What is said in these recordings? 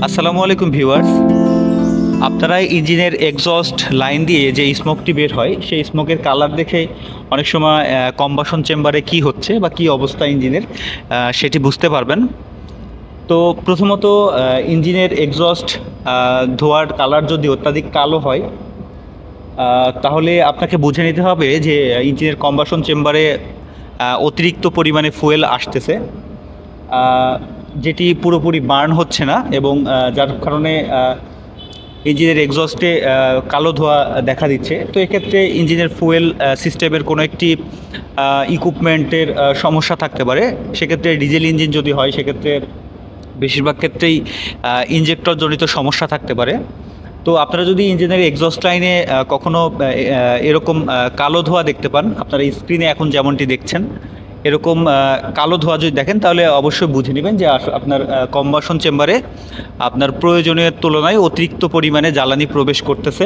আসসালামু আলাইকুম ভিউয়ার্স। আপনারা ইঞ্জিনের এক্সস্ট লাইন দিয়ে যে স্মোকটি বের হয় সেই স্মোকের কালার দেখে অনেক সময় কম্বাশন চেম্বারে কি হচ্ছে বা কি অবস্থা ইঞ্জিনের সেটি বুঝতে পারবেন। তো প্রথমত ইঞ্জিনের এক্সস্ট ধোঁয়ার কালার যদি অত্যাধিক কালো হয় তাহলে আপনাকে বুঝে নিতে হবে যে ইঞ্জিনের কম্বাশন চেম্বারে অতিরিক্ত পরিমাণে ফুয়েল আসতেছে, যেটি পুরোপুরি বার্ন হচ্ছে না এবং যার কারণে ইঞ্জিনের এক্সস্টে কালো ধোঁয়া দেখা দিচ্ছে। তো এক্ষেত্রে ইঞ্জিনের ফুয়েল সিস্টেমের কোনো একটি ইকুইপমেন্টের সমস্যা থাকতে পারে। সেক্ষেত্রে ডিজেল ইঞ্জিন যদি হয় সেক্ষেত্রে বেশিরভাগ ক্ষেত্রেই ইঞ্জেক্টরজনিত সমস্যা থাকতে পারে। তো আপনারা যদি ইঞ্জিনের এক্সস্ট লাইনে কখনো এরকম কালো ধোঁয়া দেখতে পান, আপনারা স্ক্রিনে এখন যেমনটি দেখছেন এরকম কালো ধোঁয়া যদি দেখেন তাহলে অবশ্যই বুঝে নেবেন যে আপনার কম্বাশন চেম্বারে আপনার প্রয়োজনের তুলনায় অতিরিক্ত পরিমাণে জ্বালানি প্রবেশ করতেছে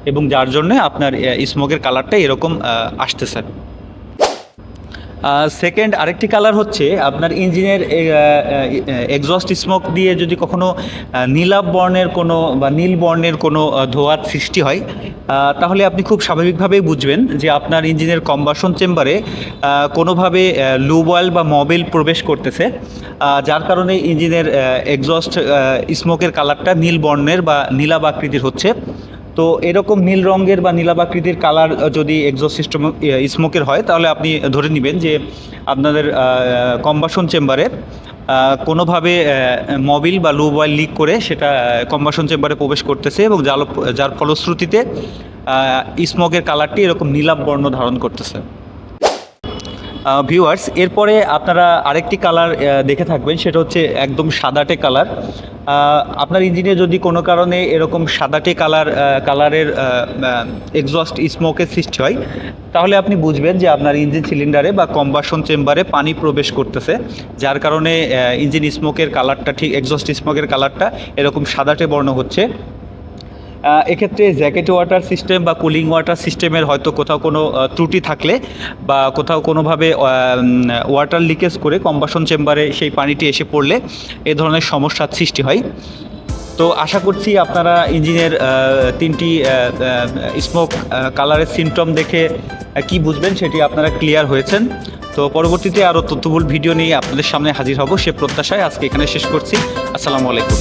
এবং যার জন্যে আপনার স্মোকের কালারটা এরকম আসতেছে। সেকেন্ড আরেকটি কালার হচ্ছে আপনার ইঞ্জিনের এক্সস্ট স্মোক দিয়ে যদি কখনো নীলাভ বর্ণের কোনো বা নীল বর্ণের কোনো ধোঁয়ার সৃষ্টি হয় তাহলে আপনি খুব স্বাভাবিকভাবেই বুঝবেন যে আপনার ইঞ্জিনের কম্বাশন চেম্বারে কোনোভাবে লুব অয়েল বা মবিল প্রবেশ করতেছে, যার কারণে ইঞ্জিনের এক্সস্ট স্মোকের কালারটা নীল বর্ণের বা নীলাভ আকৃতির হচ্ছে। তো এরকম নীল রঙের বা নীলাভ কালার যদি এক্সস্ট সিস্টেম স্মোকের হয় তাহলে আপনি ধরে নেবেন যে আপনাদের কম্বাশন চেম্বারে কোনোভাবে মবিল বা লুব অয়েল লিক করে সেটা কম্বাশন চেম্বারে প্রবেশ করতেছে এবং যার ফলশ্রুতিতে স্মোকের কালারটি এরকম নীলাভ বর্ণ ধারণ করতেছে। ভিউয়ার্স, এরপরে আপনারা আরেকটি কালার দেখে থাকবেন, সেটা হচ্ছে একদম সাদাটে কালার। আপনার ইঞ্জিনে যদি কোনো কারণে এরকম সাদাটে কালারের এক্সস্ট স্মোকের সৃষ্টি হয় তাহলে আপনি বুঝবেন যে আপনার ইঞ্জিন সিলিন্ডারে বা কম্বাশন চেম্বারে পানি প্রবেশ করতেছে, যার কারণে ইঞ্জিন স্মোকের কালারটা ঠিক এক্সস্ট স্মোকের কালারটা এরকম সাদাটে বর্ণ হচ্ছে। এক্ষেত্রে জ্যাকেট ওয়াটার সিস্টেম বা কুলিং ওয়াটার সিস্টেমের হয়তো কোথাও কোনো ত্রুটি থাকলে বা কোথাও কোনোভাবে ওয়াটার লিকেজ করে কম্বাশন চেম্বারে সেই পানিটি এসে পড়লে এ ধরনের সমস্যার সৃষ্টি হয়। তো আশা করছি আপনারা ইঞ্জিনের তিনটি স্মোক কালারের সিমটম দেখে কি বুঝবেন সেটি আপনারা ক্লিয়ার হয়েছেন। তো পরবর্তীতে আরও তথ্যবহুল ভিডিও নিয়ে আপনাদের সামনে হাজির হব সে প্রত্যাশায় আজকে এখানে শেষ করছি। আসসালামু আলাইকুম।